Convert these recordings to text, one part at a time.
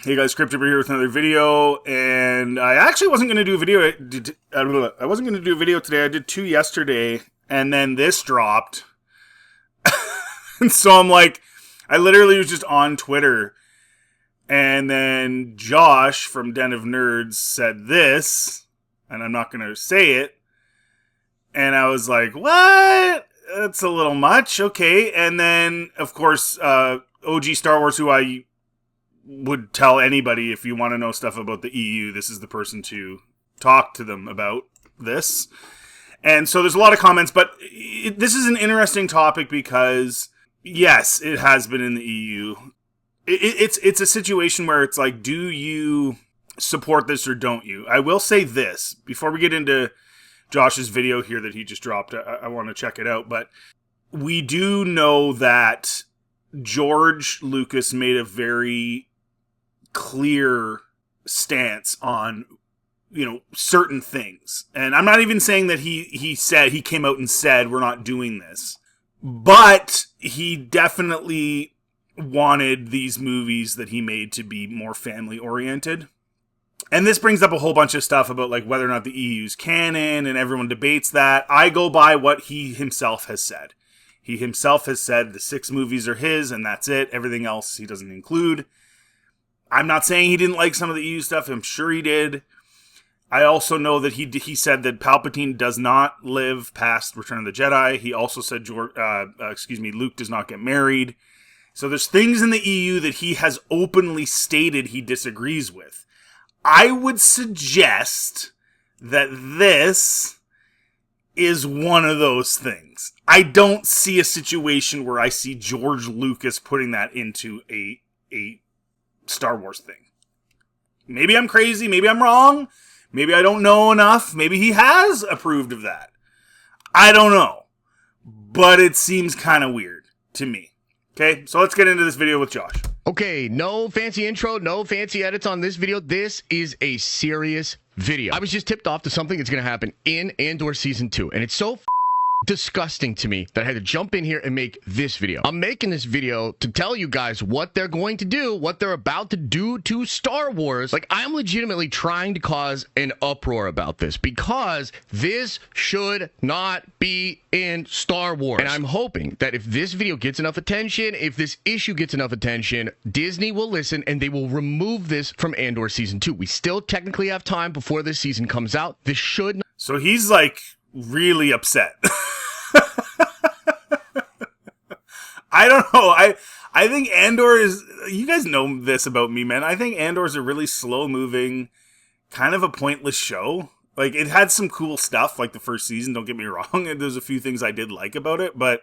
Hey guys, Crypto here with another video, and I actually wasn't going to do a video. I wasn't going to do a video today. I did two yesterday, and then this dropped. And so I'm like, I literally was just on Twitter, and then Josh from Den of Nerds said this, and I'm not going to say it. And I was like, what? That's a little much. Okay. And then, of course, OG Star Wars, who I would tell anybody if you want to know stuff about the EU, this is the person to talk to them about this. And so there's a lot of comments, but this is an interesting topic because, yes, it has been in the EU. It's a situation where it's like, do you support this or don't you? I will say this, before we get into Josh's video here that he just dropped, I want to check it out, but we do know that George Lucas made a very clear stance on, certain things. And I'm not even saying that he came out and said, we're not doing this. But he definitely wanted these movies that he made to be more family oriented. And this brings up a whole bunch of stuff about like whether or not the EU's canon, and everyone debates that. I go by what he himself has said. He himself has said the 6 movies are his, and that's it. Everything else he doesn't include. I'm not saying he didn't like some of the EU stuff. I'm sure he did. I also know that he said that Palpatine does not live past Return of the Jedi. He also said Luke does not get married. So there's things in the EU that he has openly stated he disagrees with. I would suggest that this is one of those things. I don't see a situation where I see George Lucas putting that into a Star Wars thing. Maybe I'm crazy. Maybe I'm wrong. Maybe I don't know enough. Maybe he has approved of that. I don't know. But it seems kind of weird to me. Okay, so let's get into this video with Josh. Okay, no fancy intro, no fancy edits on this video. This is a serious video. I was just tipped off to something that's going to happen in Andor Season 2, and it's so disgusting to me that I had to jump in here and make this video. I'm making this video to tell you guys what they're going to do, what they're about to do to Star Wars. Like, I'm legitimately trying to cause an uproar about this because this should not be in Star Wars. And I'm hoping that if this video gets enough attention, if this issue gets enough attention, Disney will listen and they will remove this from Andor Season 2. We still technically have time before this season comes out. This should not. So he's like really upset. I don't know. I think Andor is, you guys know this about me, man. I think Andor is a really slow moving, kind of a pointless show. Like, it had some cool stuff, like the first season, don't get me wrong. And there's a few things I did like about it, but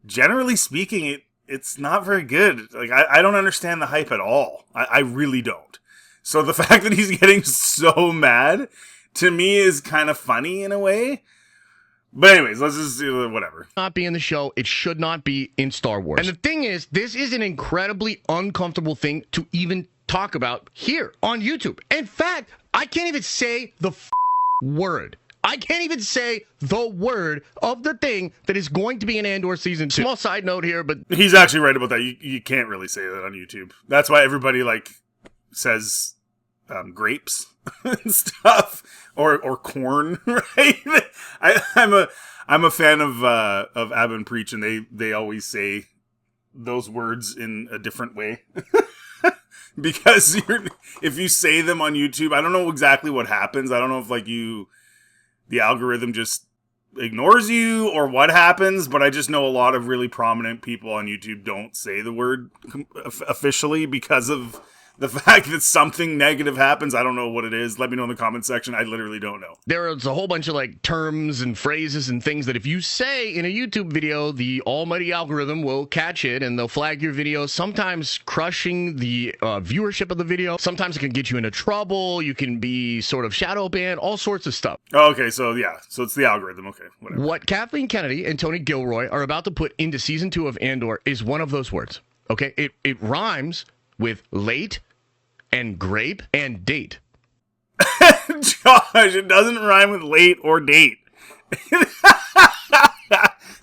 generally speaking, it's not very good. Like, I don't understand the hype at all. I really don't. So the fact that he's getting so mad, to me, is kind of funny in a way. But anyways, let's just do whatever. Not be in the show. It should not be in Star Wars. And the thing is, this is an incredibly uncomfortable thing to even talk about here on YouTube. In fact, I can't even say the word. I can't even say the word of the thing that is going to be in Andor Season 2. Small side note here, but he's actually right about that. You can't really say that on YouTube. That's why everybody says grapes and stuff, or corn, right? I'm a fan of Ab and Preach, and they always say those words in a different way. Because if you say them on YouTube, I don't know exactly what happens. I don't know if the algorithm just ignores you or what happens, but I just know a lot of really prominent people on YouTube don't say the word officially because of the fact that something negative happens. I don't know what it is. Let me know in the comment section. I literally don't know. There's a whole bunch of terms and phrases and things that if you say in a YouTube video, the almighty algorithm will catch it and they'll flag your video, sometimes crushing the viewership of the video. Sometimes it can get you into trouble. You can be sort of shadow banned, all sorts of stuff. Oh, okay, so yeah. So it's the algorithm. Okay, whatever. What Kathleen Kennedy and Tony Gilroy are about to put into Season 2 of Andor is one of those words. Okay? It rhymes with late and grape and date. Josh, it doesn't rhyme with late or date.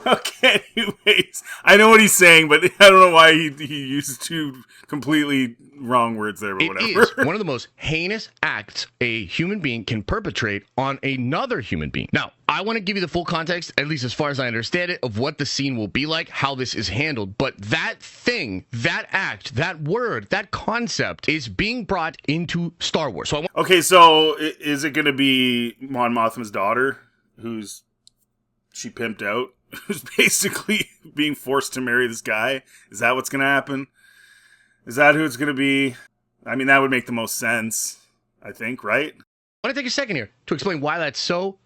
Okay, anyways, I know what he's saying, but I don't know why he used two completely wrong words there, but It whatever. is one of the most heinous acts a human being can perpetrate on another human being. Now, I want to give you the full context, at least as far as I understand it, of what the scene will be like, how this is handled. But that thing, that act, that word, that concept is being brought into Star Wars. Okay, so is it going to be Mon Mothma's daughter, who's she pimped out, who's basically being forced to marry this guy? Is that what's going to happen? Is that who it's going to be? I mean, that would make the most sense, I think, right? I want to take a second here to explain why that's so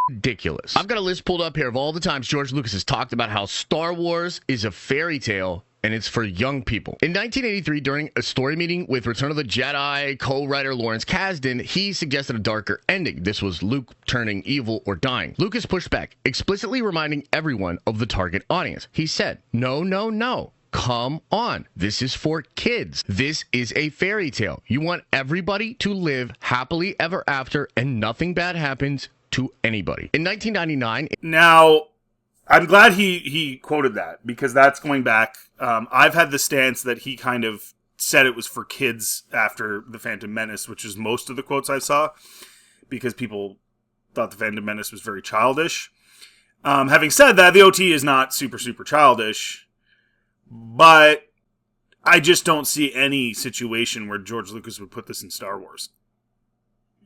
ridiculous. I've got a list pulled up here of all the times George Lucas has talked about how Star Wars is a fairy tale and it's for young people. In 1983, during a story meeting with Return of the Jedi co-writer Lawrence Kasdan, he suggested a darker ending. This was Luke turning evil or dying. Lucas pushed back, explicitly reminding everyone of the target audience. He said, "No, no, no. Come on. This is for kids. This is a fairy tale. You want everybody to live happily ever after and nothing bad happens to anybody." In 1999... Now, I'm glad he quoted that, because that's going back. I've had the stance that he kind of said it was for kids after The Phantom Menace, which is most of the quotes I saw, because people thought The Phantom Menace was very childish. Having said that, the OT is not super, super childish. But I just don't see any situation where George Lucas would put this in Star Wars.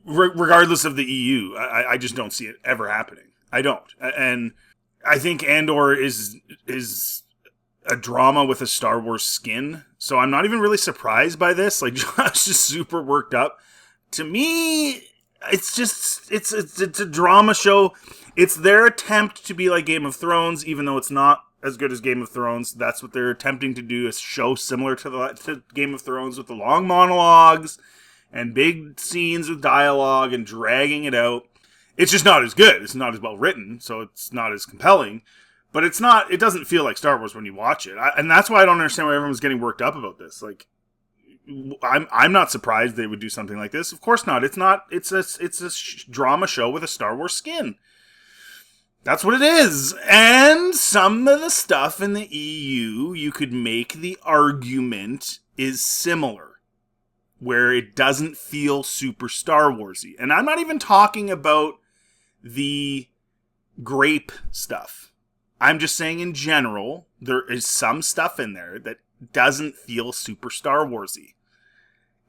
Regardless of the EU, I just don't see it ever happening. I don't. And I think Andor is a drama with a Star Wars skin. So I'm not even really surprised by this. Like, Josh is super worked up. To me, it's a drama show. It's their attempt to be like Game of Thrones, even though it's not as good as Game of Thrones. That's what they're attempting to do, a show similar to Game of Thrones, with the long monologues and big scenes with dialogue and dragging it out. It's just not as good. It's not as well written, so it's not as compelling. But it doesn't feel like Star Wars when you watch it. And that's why I don't understand why everyone's getting worked up about this. Like, I'm not surprised they would do something like this. Of course not. It's a drama show with a Star Wars skin. That's what it is. And some of the stuff in the EU, you could make the argument is similar, where it doesn't feel super Star Warsy. And I'm not even talking about the grape stuff. I'm just saying in general, there is some stuff in there that doesn't feel super Star Warsy.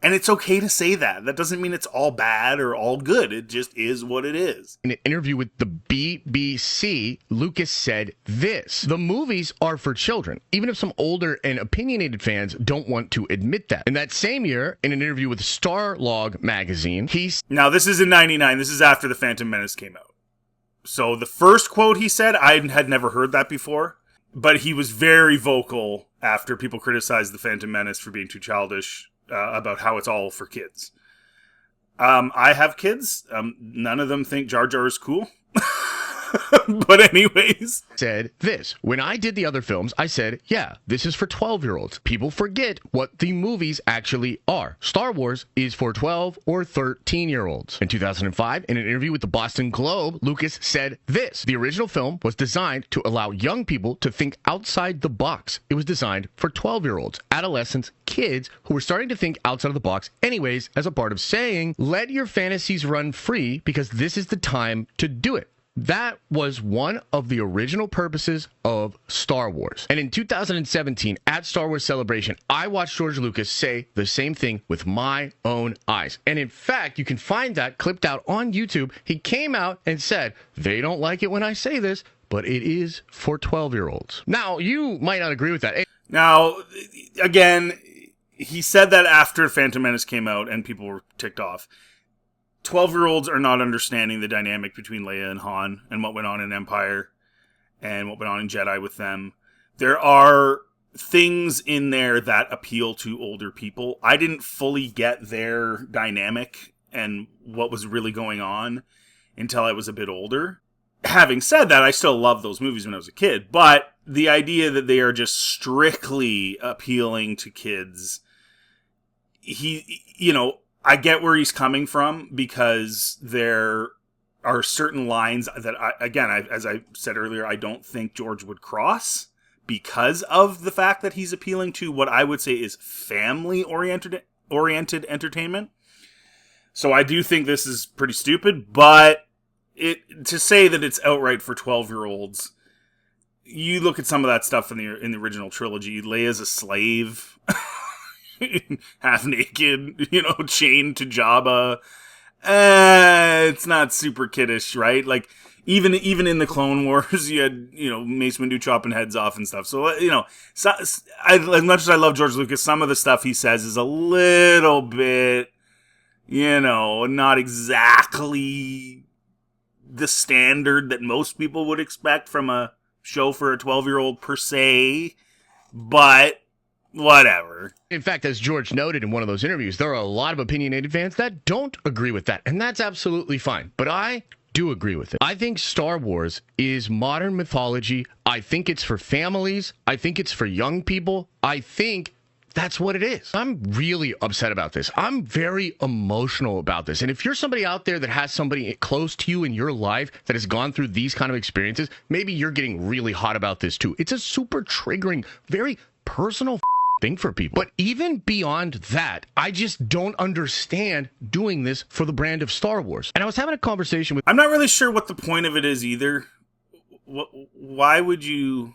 And it's okay to say that. That doesn't mean it's all bad or all good. It just is what it is. In an interview with the BBC, Lucas said this: "The movies are for children, even if some older and opinionated fans don't want to admit that." In that same year, in an interview with Starlog magazine, Now, this is in 99. This is after The Phantom Menace came out. So the first quote he said, I had never heard that before. But he was very vocal after people criticized The Phantom Menace for being too childish, about how it's all for kids. I have kids. None of them think Jar Jar is cool. But anyways. Said this: "When I did the other films, I said, yeah, this is for 12-year-olds. People forget what the movies actually are. Star Wars is for 12 or 13-year-olds. In 2005, in an interview with the Boston Globe, Lucas said this: "The original film was designed to allow young people to think outside the box. It was designed for 12-year-olds, adolescents, kids who were starting to think outside of the box anyways, as a part of saying, let your fantasies run free because this is the time to do it." That was one of the original purposes of Star Wars. And in 2017, at Star Wars Celebration, I watched George Lucas say the same thing with my own eyes. And in fact, you can find that clipped out on YouTube. He came out and said, "They don't like it when I say this, but it is for 12-year-olds. Now, you might not agree with that. Now, again, he said that after Phantom Menace came out and people were ticked off. 12-year-olds are not understanding the dynamic between Leia and Han and what went on in Empire and what went on in Jedi with them. There are things in there that appeal to older people. I didn't fully get their dynamic and what was really going on until I was a bit older. Having said that, I still loved those movies when I was a kid, but the idea that they are just strictly appealing to kids, I get where he's coming from, because there are certain lines that, as I said earlier, I don't think George would cross because of the fact that he's appealing to what I would say is family-oriented entertainment. So I do think this is pretty stupid, but to say that it's outright for 12-year-olds, you look at some of that stuff in the original trilogy. Leia's a slave, half naked, chained to Jabba. It's not super kiddish, right? Like even in the Clone Wars, you had Mace Windu chopping heads off and stuff. So as much as I love George Lucas, some of the stuff he says is a little bit, not exactly the standard that most people would expect from a show for a 12-year-old per se, but whatever. In fact, as George noted in one of those interviews, there are a lot of opinionated fans that don't agree with that, and that's absolutely fine. But I do agree with it. I think Star Wars is modern mythology. I think it's for families. I think it's for young people. I think that's what it is. I'm really upset about this. I'm very emotional about this. And if you're somebody out there that has somebody close to you in your life that has gone through these kind of experiences, maybe you're getting really hot about this too. It's a super triggering, very personal thing for people. But even beyond that, I just don't understand doing this for the brand of Star Wars. And I was having a conversation with... I'm not really sure what the point of it is either. Why would you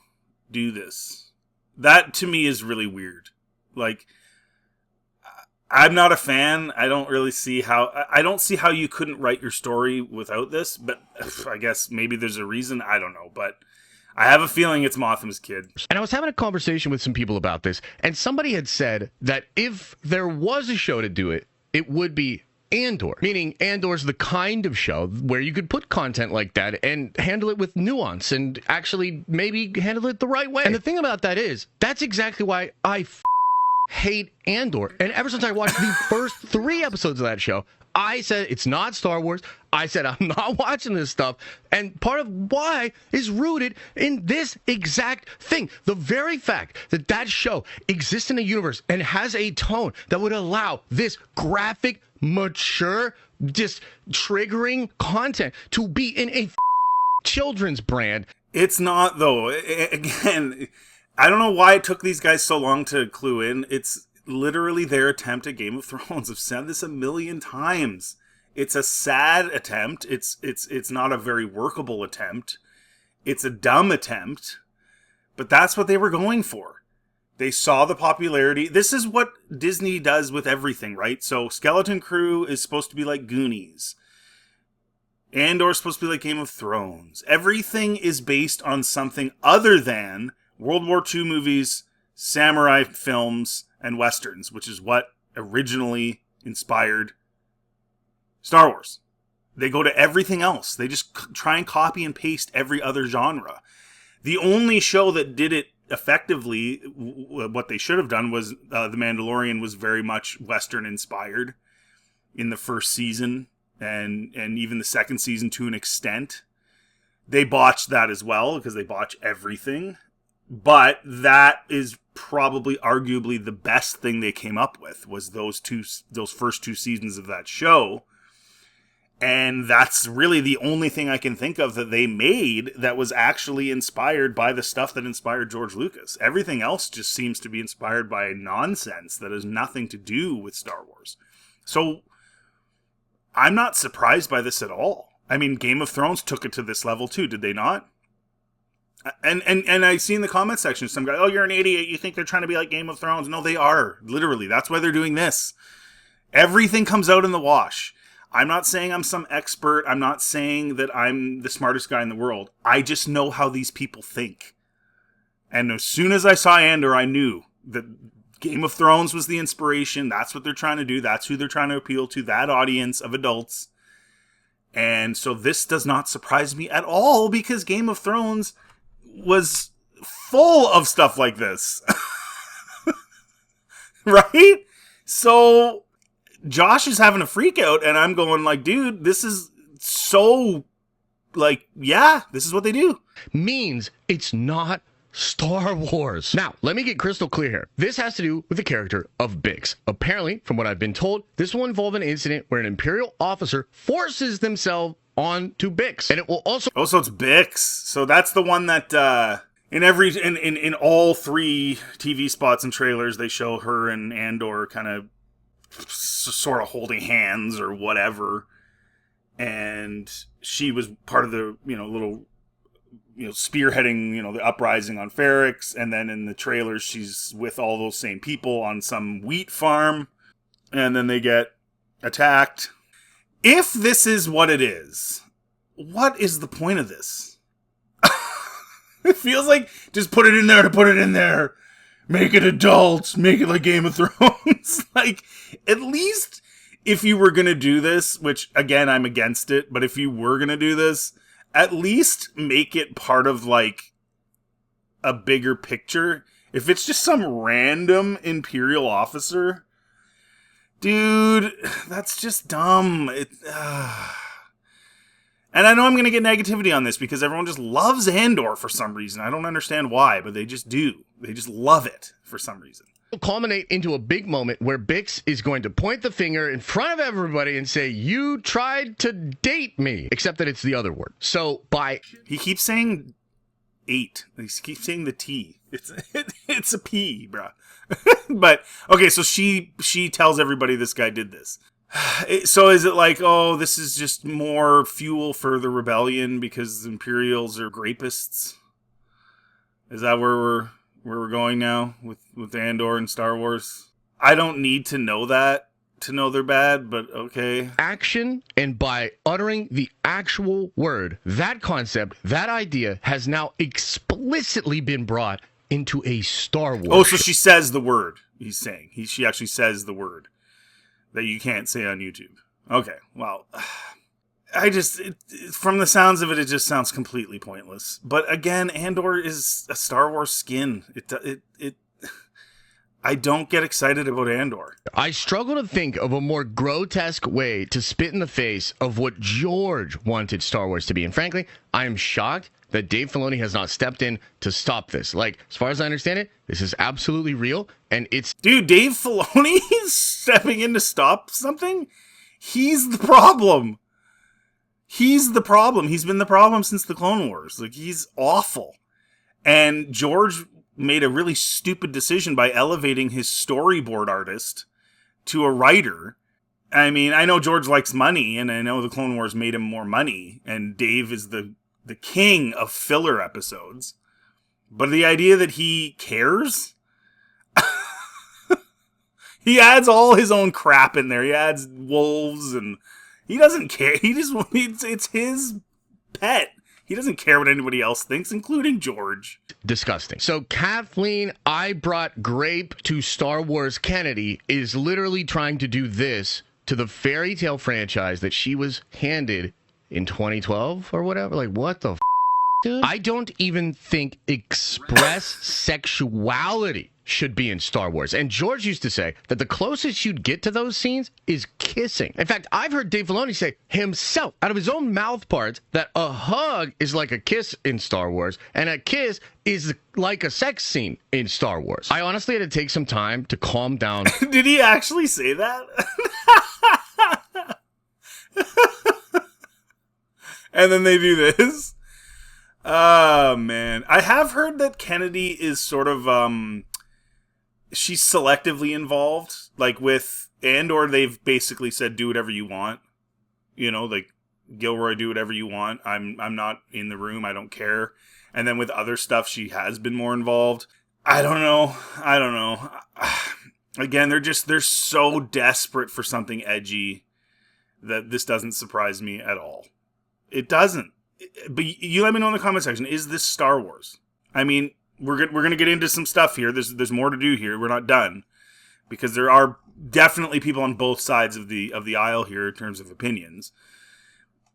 do this? That to me is really weird. Like, I'm not a fan. I don't see how you couldn't write your story without this, but I guess maybe there's a reason. I don't know, but I have a feeling it's Mothma's kid. And I was having a conversation with some people about this, and somebody had said that if there was a show to do it, it would be Andor. Meaning Andor's the kind of show where you could put content like that and handle it with nuance and actually maybe handle it the right way. And the thing about that is, that's exactly why I hate Andor. And ever since I watched the first 3 episodes of that show, I said it's not Star Wars. I said I'm not watching this stuff. And part of why is rooted in this exact thing. The very fact that that show exists in a universe and has a tone that would allow this graphic, mature, just triggering content to be in a children's brand. It's not, though. Again, I don't know why it took these guys so long to clue in. It's literally their attempt at Game of Thrones. I've said this a million times. It's a sad attempt. It's not a very workable attempt. It's a dumb attempt. But that's what they were going for. They saw the popularity. This is what Disney does with everything, right? So Skeleton Crew is supposed to be like Goonies. Andor is supposed to be like Game of Thrones. Everything is based on something other than World War II movies, samurai films, and westerns, which is what originally inspired Star Wars. They go to everything else. They just try and copy and paste every other genre. The only show that did it effectively, what they should have done was The Mandalorian was very much Western inspired in the first season and even the second season to an extent. They botched that as well because they botch everything. But that is probably arguably the best thing they came up with was those first 2 seasons of that show. And that's really the only thing I can think of that they made that was actually inspired by the stuff that inspired George Lucas. Everything else just seems to be inspired by nonsense that has nothing to do with Star Wars. So I'm not surprised by this at all. I mean, Game of Thrones took it to this level too, did they not? And I see in the comment section some guy, oh, you're an idiot. You think they're trying to be like Game of Thrones. No, they are. Literally. That's why they're doing this. Everything comes out in the wash. I'm not saying I'm some expert. I'm not saying that I'm the smartest guy in the world. I just know how these people think. And as soon as I saw Andor, I knew that Game of Thrones was the inspiration. That's what they're trying to do. That's who they're trying to appeal to, that audience of adults. And so this does not surprise me at all because Game of Thrones was full of stuff like this. Right? So Josh is having a freak out and I'm going like, dude, this is so like, yeah, this is what they do. Means it's not Star Wars. Now, let me get crystal clear here. This has to do with the character of Biggs. Apparently, from what I've been told, this will involve an incident where an Imperial officer forces themselves on to Bix. And it will also... Oh, so it's Bix. So that's the one that in all 3 TV spots and trailers, they show her and Andor kind of sort of holding hands or whatever. And she was part of the, little, spearheading, the uprising on Ferrix. And then in the trailers, she's with all those same people on some wheat farm. And then they get attacked. If this is what it is, what is the point of this? It feels like just put it in there to put it in there. Make it adult. Make it like Game of Thrones. Like, at least if you were going to do this, which, again, I'm against it, but if you were going to do this, at least make it part of, like, a bigger picture. If it's just some random Imperial officer, dude, that's just dumb. And I know I'm going to get negativity on this because everyone just loves Andor for some reason. I don't understand why, but they just do. They just love it for some reason. It'll culminate into a big moment where Bix is going to point the finger in front of everybody and say, "You tried to date me," except that it's the other word. So he keeps saying 8. He keeps saying the T. It's a P, bro. But okay, so she tells everybody this guy did this. So is it like, oh, this is just more fuel for the rebellion because Imperials are rapists? Is that where we're going now with Andor and Star Wars? I don't need to know that to know they're bad, but okay. Action, and by uttering the actual word, that concept, that idea has now explicitly been brought into a Star Wars. Oh, so she says the word he's saying. She actually says the word that you can't say on YouTube. Okay, well, from the sounds of it, it just sounds completely pointless. But again, Andor is a Star Wars skin. I don't get excited about Andor. I struggle to think of a more grotesque way to spit in the face of what George wanted Star Wars to be. And frankly, I am shocked that Dave Filoni has not stepped in to stop this. Like, as far as I understand it, this is absolutely real, and it's... Dude, Dave Filoni is stepping in to stop something? He's the problem. He's the problem. He's been the problem since the Clone Wars. Like, he's awful. And George made a really stupid decision by elevating his storyboard artist to a writer. I mean, I know George likes money, and I know the Clone Wars made him more money, and Dave is the king of filler episodes. But the idea that he cares? He adds all his own crap in there. He adds wolves, and he doesn't care. It's his pet. He doesn't care what anybody else thinks, including George. Disgusting. So Kathleen, I brought grape to Star Wars Kennedy, is literally trying to do this to the fairy tale franchise that she was handed in 2012 or whatever. Like, what the dude? I don't even think express sexuality should be in Star Wars. And George used to say that the closest you'd get to those scenes is kissing. In fact, I've heard Dave Filoni say himself, out of his own mouth parts, that a hug is like a kiss in Star Wars, and a kiss is like a sex scene in Star Wars. I honestly had to take some time to calm down. Did he actually say that? And then they do this? Oh, man. I have heard that Kennedy is sort of, she's selectively involved. Like with Andor, they've basically said, do whatever you want. You know, like, Gilroy, do whatever you want. I'm not in the room. I don't care. And then with other stuff, she has been more involved. I don't know. Again, they're so desperate for something edgy that this doesn't surprise me at all. It doesn't. But you let me know in the comment section, is this Star Wars? I mean, we're gonna get into some stuff here. There's more to do here. We're not done. Because there are definitely people on both sides of the aisle here in terms of opinions.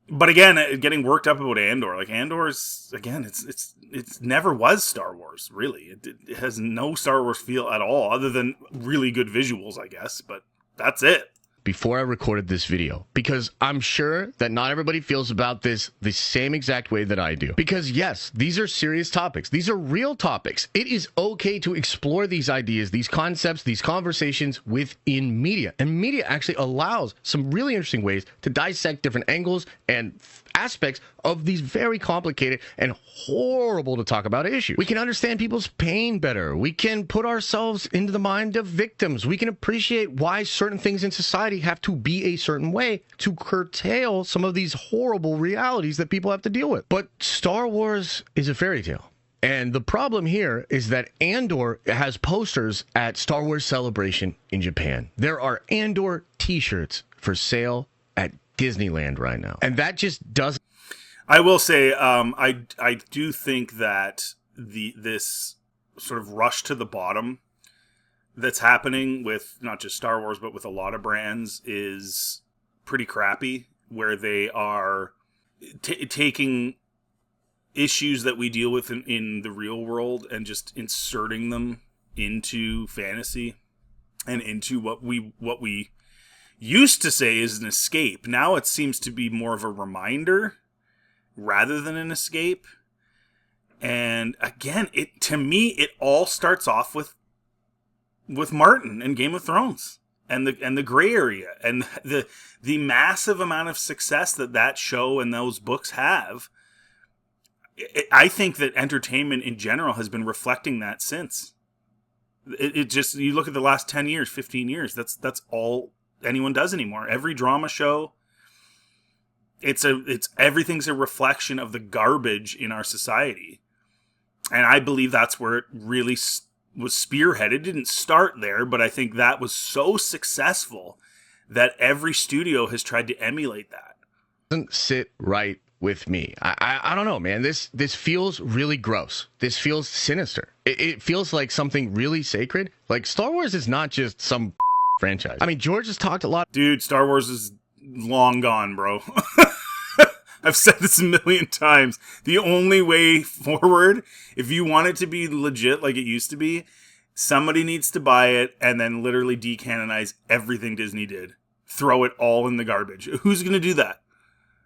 But again, getting worked up about Andor. Like, Andor is, again, it's never was Star Wars, really. It has no Star Wars feel at all, other than really good visuals, I guess. But that's it. Before I recorded this video, because I'm sure that not everybody feels about this the same exact way that I do. Because yes, these are serious topics. These are real topics. It is okay to explore these ideas, these concepts, these conversations within media. And media actually allows some really interesting ways to dissect different angles and aspects of these very complicated and horrible to talk about issues. We can understand people's pain better. We can put ourselves into the mind of victims. We can appreciate why certain things in society have to be a certain way to curtail some of these horrible realities that people have to deal with. But Star Wars is a fairy tale. And the problem here is that Andor has posters at Star Wars Celebration in Japan. There are Andor t-shirts for sale at Disneyland right now. And that just doesn't... I will say, I do think that this sort of rush to the bottom that's happening with not just Star Wars, but with a lot of brands is pretty crappy, where they are taking issues that we deal with in the real world and just inserting them into fantasy and into what we used to say is an escape. Now it seems to be more of a reminder rather than an escape. And again, to me, it all starts off with Martin and Game of Thrones and the gray area and the massive amount of success that show and those books have. I think that entertainment in general has been reflecting that since. It just, you look at the last 10 years, 15 years, that's all anyone does anymore. Every drama show, everything's a reflection of the garbage in our society. And I believe that's where it really was spearheaded. It didn't start there, but I think that was so successful that every studio has tried to emulate that. Doesn't sit right with me. I don't know, man. This feels really gross. This feels sinister. It feels like something really sacred. Like, Star Wars is not just some franchise. I mean, George has talked a lot. Dude, Star Wars is long gone, bro. I've said this a million times. The only way forward, if you want it to be legit like it used to be, somebody needs to buy it and then literally decanonize everything Disney did. Throw it all in the garbage. Who's going to do that?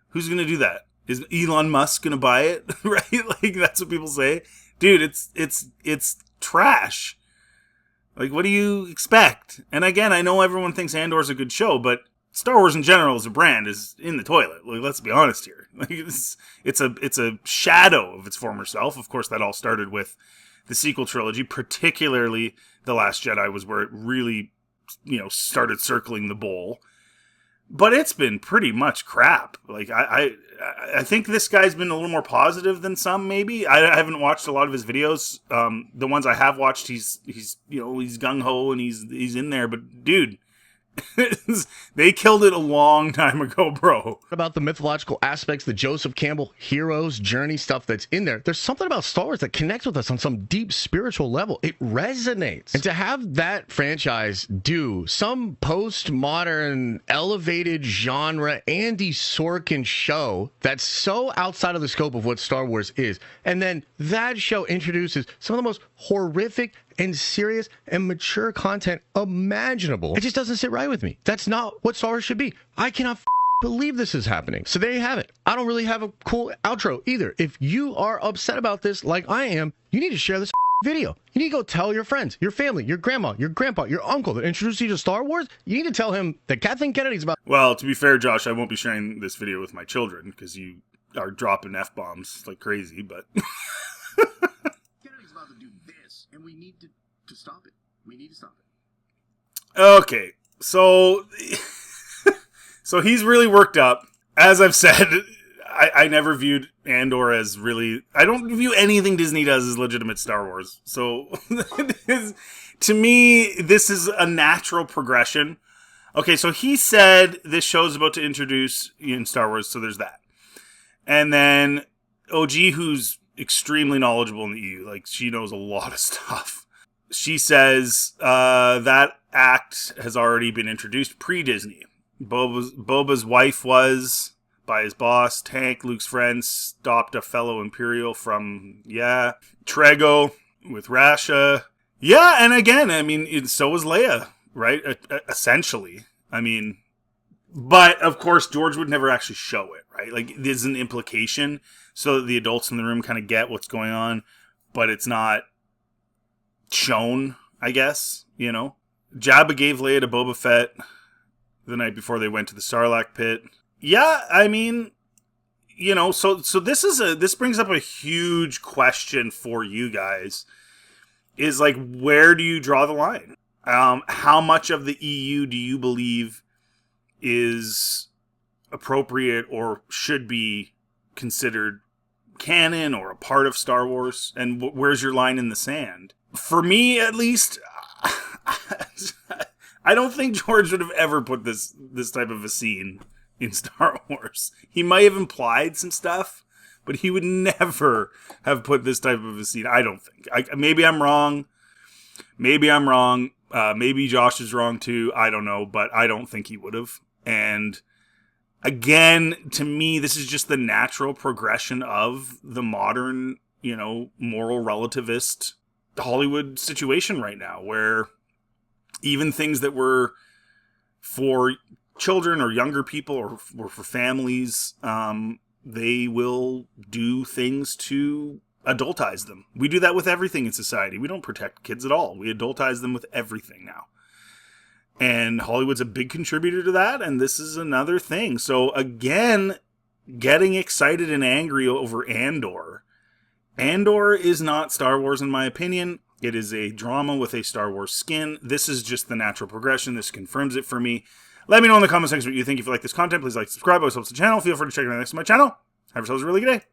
Who's going to do that? Is Elon Musk going to buy it? Right? Like, that's what people say. Dude, it's trash. Like, what do you expect? And again, I know everyone thinks Andor's a good show, but Star Wars in general as a brand is in the toilet. Like, let's be honest here. Like, it's a shadow of its former self. Of course, that all started with the sequel trilogy, particularly The Last Jedi was where it really, started circling the bowl. But it's been pretty much crap. Like, I think this guy's been a little more positive than some, maybe. I haven't watched a lot of his videos. The ones I have watched, he's gung-ho and he's in there. But, dude, they killed it a long time ago, bro. About the mythological aspects, the Joseph Campbell hero's journey stuff that's in there. There's something about Star Wars that connects with us on some deep spiritual level. It resonates. And to have that franchise do some postmodern, elevated genre Andy Sorkin show that's so outside of the scope of what Star Wars is, and then that show introduces some of the most horrific and serious and mature content imaginable. It just doesn't sit right with me. That's not what Star Wars should be. I cannot believe this is happening. So there you have it. I don't really have a cool outro either. If you are upset about this like I am, you need to share this video. You need to go tell your friends, your family, your grandma, your grandpa, your uncle that introduced you to Star Wars. You need to tell him that Kathleen Kennedy's about... Well, to be fair, Josh, I won't be sharing this video with my children because you are dropping F-bombs like crazy, but... Kennedy's about to do this, and we need to stop it. We need to stop it. Okay, so he's really worked up. As I've said, I never viewed Andor as really... I don't view anything Disney does as legitimate Star Wars. So, to me, this is a natural progression. Okay, so he said this show's about to introduce in Star Wars, so there's that. And then OG, who's extremely knowledgeable in the EU, like, she knows a lot of stuff. She says that act has already been introduced pre-Disney. Boba's wife was, by his boss, Tank, Luke's friend, stopped a fellow Imperial from, Trego with Rasha. Yeah, and again, I mean, so was Leia, right? Essentially. I mean, but of course, George would never actually show it, right? Like, there's an implication so that the adults in the room kind of get what's going on, but it's not shown, I guess, Jabba gave Leia to Boba Fett the night before they went to the Sarlacc pit. Yeah, I mean, you know, so this brings up a huge question for you guys. Is like, where do you draw the line? How much of the EU do you believe is appropriate or should be considered canon or a part of Star Wars? And where's your line in the sand? For me, at least, I don't think George would have ever put this type of a scene in Star Wars. He might have implied some stuff, but he would never have put this type of a scene. I don't think. Maybe I'm wrong. Maybe Josh is wrong too. I don't know, but I don't think he would have. And again, to me, this is just the natural progression of the modern, you know, moral relativist Hollywood situation right now, where even things that were for children or younger people or for families, they will do things to adultize them. We do that with everything in society. We don't protect kids at all. We adultize them with everything now. And Hollywood's a big contributor to that, and this is another thing. So again, getting excited and angry over Andor. Andor is not Star Wars in my opinion. It is a drama with a Star Wars skin. This is just the natural progression. This confirms it for me. Let me know in the comment section what you think. If you like this content, please like, subscribe. It always helps the channel. Feel free to check out next to my channel. Have yourselves a really good day.